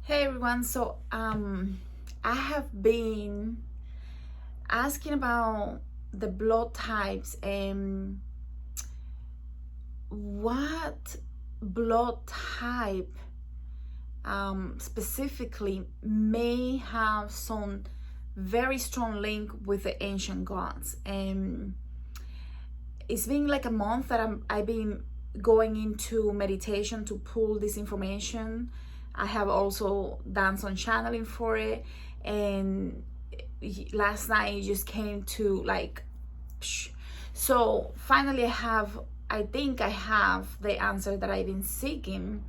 Hey everyone, I have been asking about the blood types and what blood type specifically may have some very strong link with the ancient gods. And it's been like a month that I've been going into meditation to pull this information. I have also done some channeling for it, and last night it just came to like psh. So finally I think I have the answer that I've been seeking.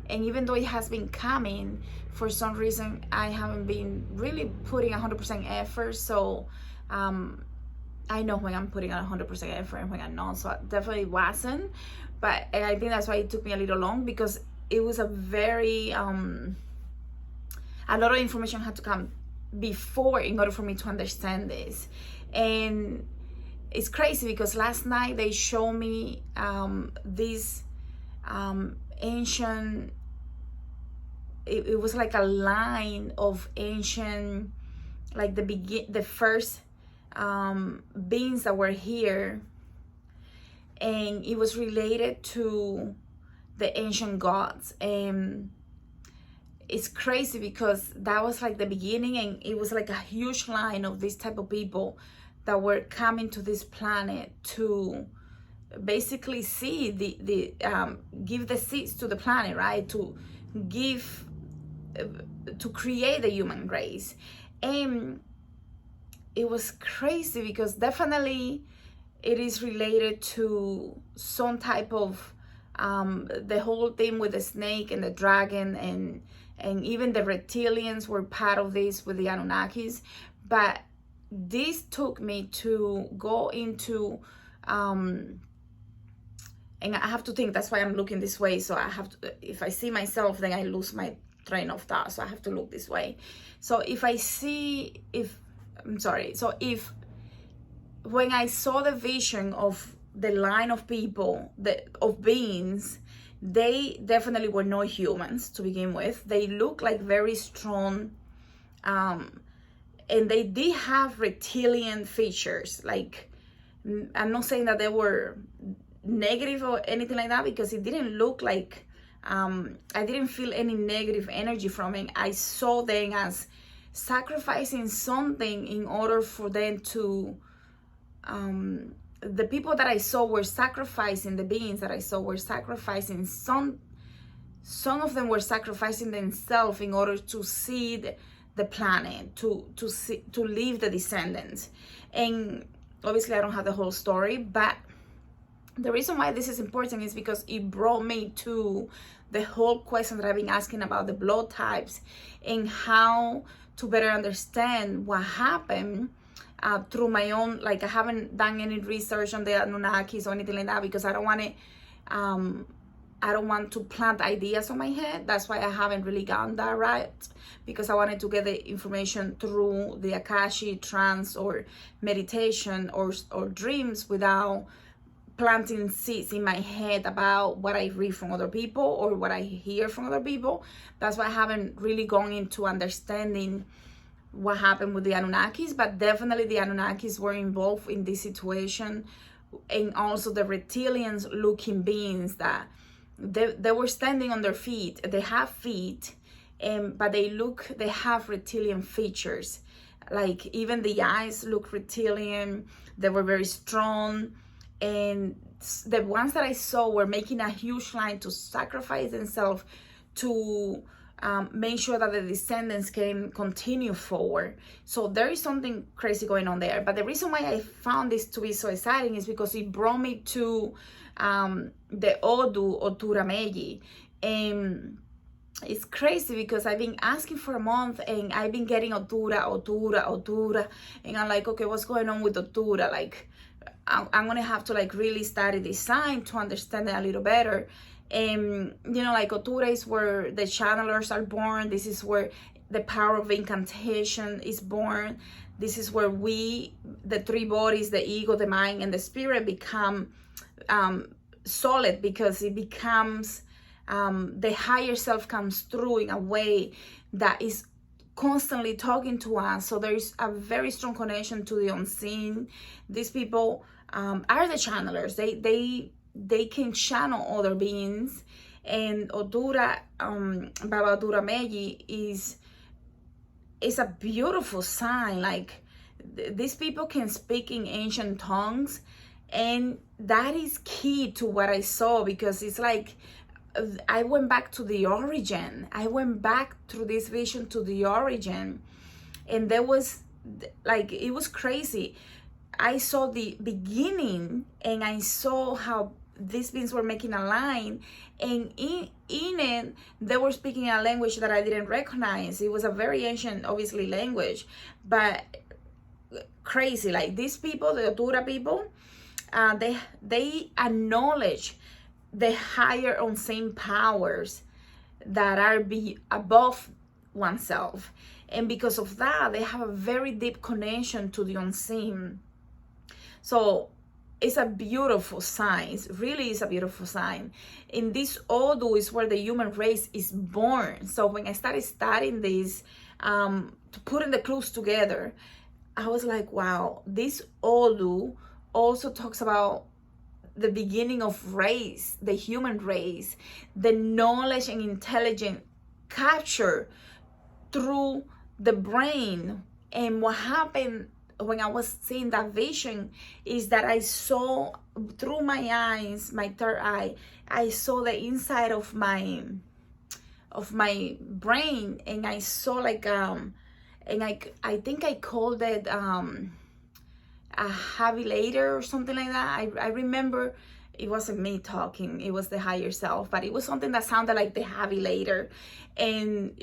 And even though it has been coming, for some reason I haven't been really putting 100% effort. So I know when I'm putting 100% effort and when I'm not, so I definitely wasn't. But I think that's why it took me a little long, because it was a very a lot of information had to come before in order for me to understand this. And it's crazy because last night they showed me this ancient, it was like a line of ancient, like the first beings that were here, and it was related to the ancient gods. And it's crazy because that was like the beginning, and it was like a huge line of this type of people that were coming to this planet to basically see the give the seeds to the planet, right? To give to create the human race. And it was crazy because definitely it is related to some type of the whole thing with the snake and the dragon, and even the reptilians were part of this with the Anunnakis. But this took me to go into and I have to think, that's why I'm looking this way. So I have to, if I see myself, then I lose my train of thought, so I have to look this way. So if when I saw the vision of the line of people, of beings, they definitely were not humans to begin with. They look like very strong, and they did have reptilian features. Like, I'm not saying that they were negative or anything like that, because it didn't look like, I didn't feel any negative energy from it. I saw them as sacrificing something in order for them to, the people that I saw were sacrificing, the beings that I saw were sacrificing, some of them were sacrificing themselves in order to seed the planet, to leave the descendants. And obviously I don't have the whole story, but the reason why this is important is because it brought me to the whole question that I've been asking about the blood types and how to better understand what happened through my own, like, I haven't done any research on the Anunnakis or anything like that, because I don't want to plant ideas on my head. That's why I haven't really gone that route, because I wanted to get the information through the Akashi, trance, or meditation, or dreams, without planting seeds in my head about what I read from other people or what I hear from other people. That's why I haven't really gone into understanding what happened with the Anunnakis. But definitely the Anunnakis were involved in this situation, and also the reptilians looking beings that they were standing on their feet. They have feet, but they have reptilian features. Like, even the eyes look reptilian. They were very strong, and the ones that I saw were making a huge line to sacrifice themselves to make sure that the descendants can continue forward. So there is something crazy going on there. But the reason why I found this to be so exciting is because it brought me to the Otura Meji. And it's crazy because I've been asking for a month, and I've been getting Otura, and I'm like, okay, what's going on with Otura? Like, I'm gonna have to like really study this sign to understand it a little better. And like, Otura is where the channelers are born. This is where the power of incantation is born. This is where we, the three bodies, the ego, the mind, and the spirit, become solid, because it becomes the higher self comes through in a way that is constantly talking to us. So there's a very strong connection to the unseen. These people are the channelers. They can channel other beings. And Otura, Baba Oturameji is a beautiful sign. Like, these people can speak in ancient tongues, and that is key to what I saw, because it's like I went back to the origin. I went back through this vision to the origin, and there was like, it was crazy. I saw the beginning, and I saw how these beings were making a line, and in it they were speaking a language that I didn't recognize. It was a very ancient, obviously, language, but crazy. Like, these people, the Otura people, they acknowledge the higher unseen powers that are above oneself, and because of that they have a very deep connection to the unseen. So it's a beautiful sign. It really is a beautiful sign. In this Odu is where the human race is born. So when I started studying this, putting the clues together, I was like, wow, this Odu also talks about the beginning of race, the human race, the knowledge and intelligence captured through the brain. And what happened when I was seeing that vision is that I saw through my eyes, my third eye, I saw the inside of my brain, and I saw like and I think I called it a habilator or something like that. I remember it wasn't me talking, it was the higher self, but it was something that sounded like the habilator, and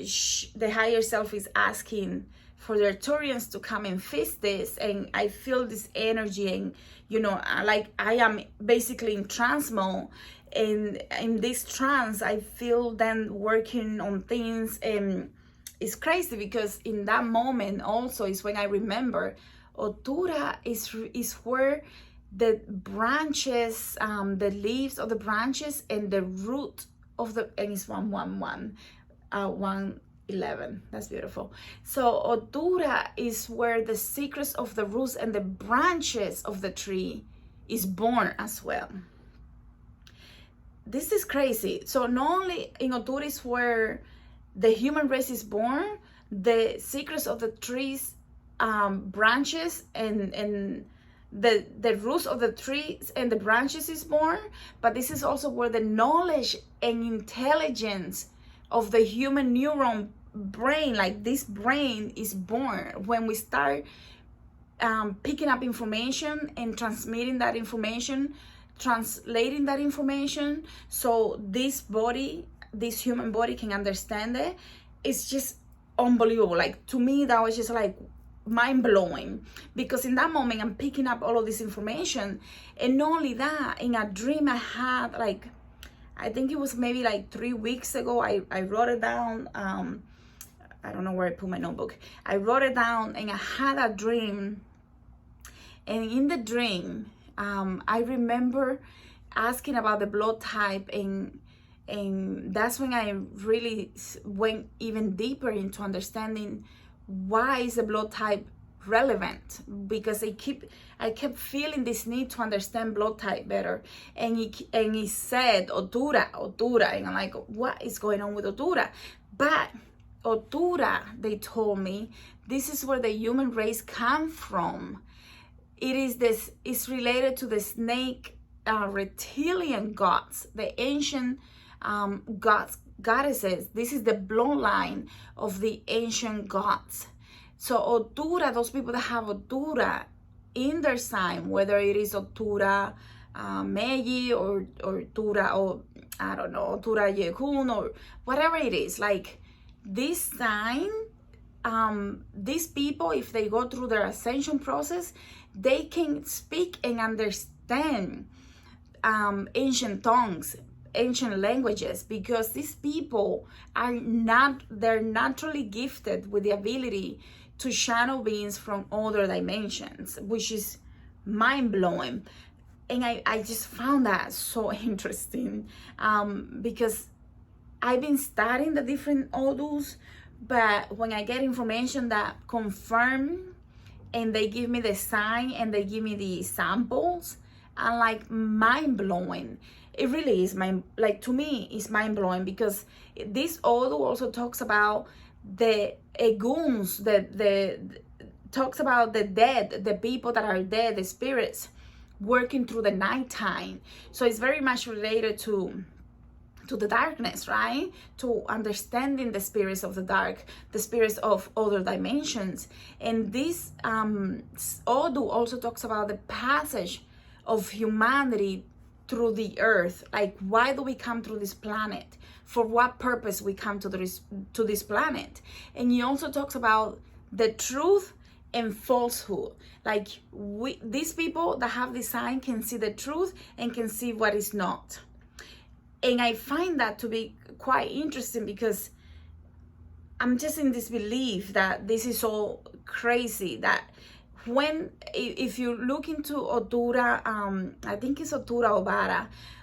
the higher self is asking for the Arcturians to come and feast this. And I feel this energy, and like I am basically in trance mode, and in this trance I feel them working on things, and it's crazy because in that moment also is when I remember Otura is where the branches, the leaves of the branches and the root of the, and it's 111, 111. That's beautiful. So Otura is where the secrets of the roots and the branches of the tree is born as well. This is crazy. So not only in Otura is where the human race is born, the secrets of the trees, branches and the roots of the trees and the branches is born, but this is also where the knowledge and intelligence of the human neuron brain, like this brain, is born when we start picking up information and transmitting that information, translating that information, so this body, this human body, can understand it. It's just unbelievable. Like, to me, that was just like mind-blowing, because in that moment I'm picking up all of this information. And not only that, in a dream I had, like, I think it was maybe like 3 weeks ago, I wrote it down. I don't know where I put my notebook. I wrote it down, and I had a dream, and in the dream I remember asking about the blood type, and that's when I really went even deeper into understanding why is the blood type relevant, because I kept feeling this need to understand blood type better. And he said Otura, and I'm like, what is going on with Otura? But Otura, they told me, this is where the human race come from. It's related to the snake reptilian gods, the ancient goddesses. This is the bloodline of the ancient gods. So Otura, those people that have Otura in their sign, whether it is Otura Meji or Otura, or I don't know, Otura Yehun, or whatever it is, like this sign, these people, if they go through their ascension process, they can speak and understand ancient tongues, ancient languages, because these people they're naturally gifted with the ability to channel beings from other dimensions, which is mind-blowing. And I just found that so interesting, because I've been studying the different odus, but when I get information that confirm and they give me the sign and they give me the samples, I'm like mind-blowing. It really is to me, it's mind-blowing, because this odu also talks about the eguns, the talks about the dead, the people that are dead, the spirits working through the nighttime. So it's very much related to the darkness, right? To understanding the spirits of the dark, the spirits of other dimensions. And this Odu also talks about the passage of humanity through the earth. Like, why do we come through this planet? For what purpose we come to this planet? And he also talks about the truth and falsehood. Like, these people that have this sign can see the truth and can see what is not. And I find that to be quite interesting, because I'm just in this belief that this is so crazy that if you look into Otura, I think it's Otura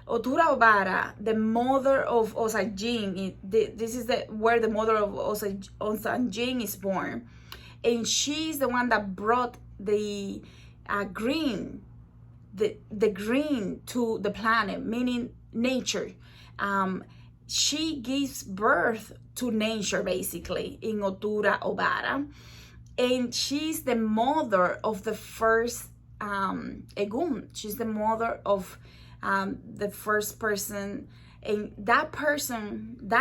Obara, the mother of Osajin, this is where the mother of Osajin is born. And she's the one that brought the green to the planet, meaning nature. She gives birth to nature, basically, in Otura Obara. And she's the mother of the first Egun. She's the mother of the first person. And that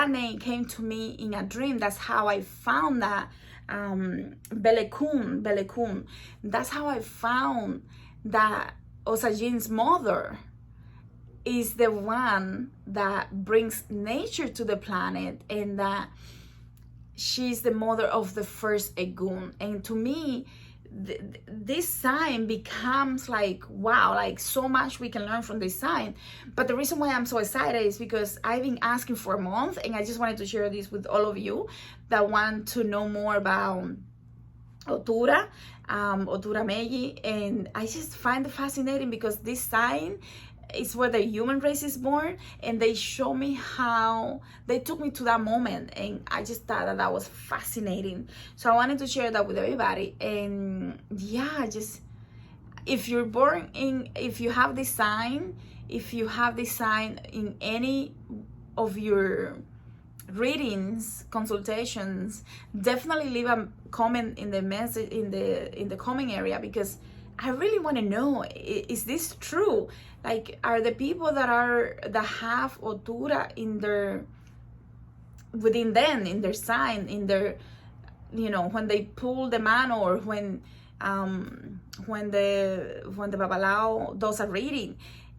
name came to me in a dream. That's how I found that. Belekun. That's how I found that Osajin's mother is the one that brings nature to the planet, and that she's the mother of the first Egun. And to me, this sign becomes like, wow, like so much we can learn from this sign. But the reason why I'm so excited is because I've been asking for a month, and I just wanted to share this with all of you that want to know more about Otura, oturameji. And I just find it fascinating, because this sign is where the human race is born, and they show me how they took me to that moment, and I just thought that was fascinating. So I wanted to share that with everybody. And yeah, just if you have this sign in any of your readings, consultations, definitely leave a comment in the message in the comment area, because I really want to know, is this true? Like, are the people that have Otura within them, in their sign, in their, when they pull the mano, or when the babalao does a reading,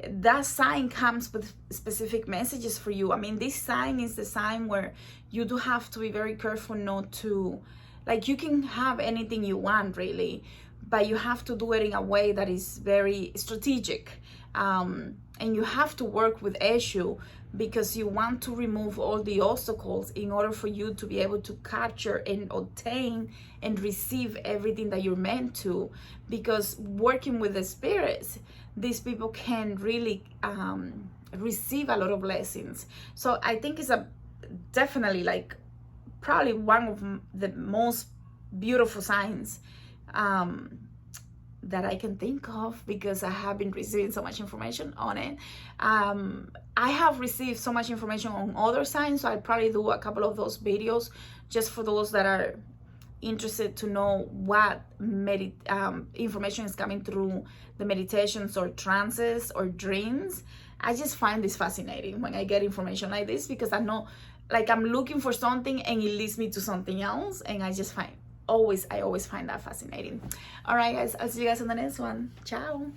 that sign comes with specific messages for you. I mean, this sign is the sign where you do have to be very careful not to, like, you can have anything you want, really, but you have to do it in a way that is very strategic. And you have to work with Eshu, because you want to remove all the obstacles in order for you to be able to capture and obtain and receive everything that you're meant to. Because working with the spirits, these people can really receive a lot of blessings. So I think it's definitely like probably one of the most beautiful signs that I can think of, because I have been receiving so much information on it. I have received so much information on other signs, so I'll probably do a couple of those videos just for those that are interested to know what information is coming through the meditations or trances or dreams. I just find this fascinating when I get information like this, because I know, like, I'm looking for something and it leads me to something else, and I just I always find that fascinating. All right, guys, I'll see you guys in the next one. Ciao.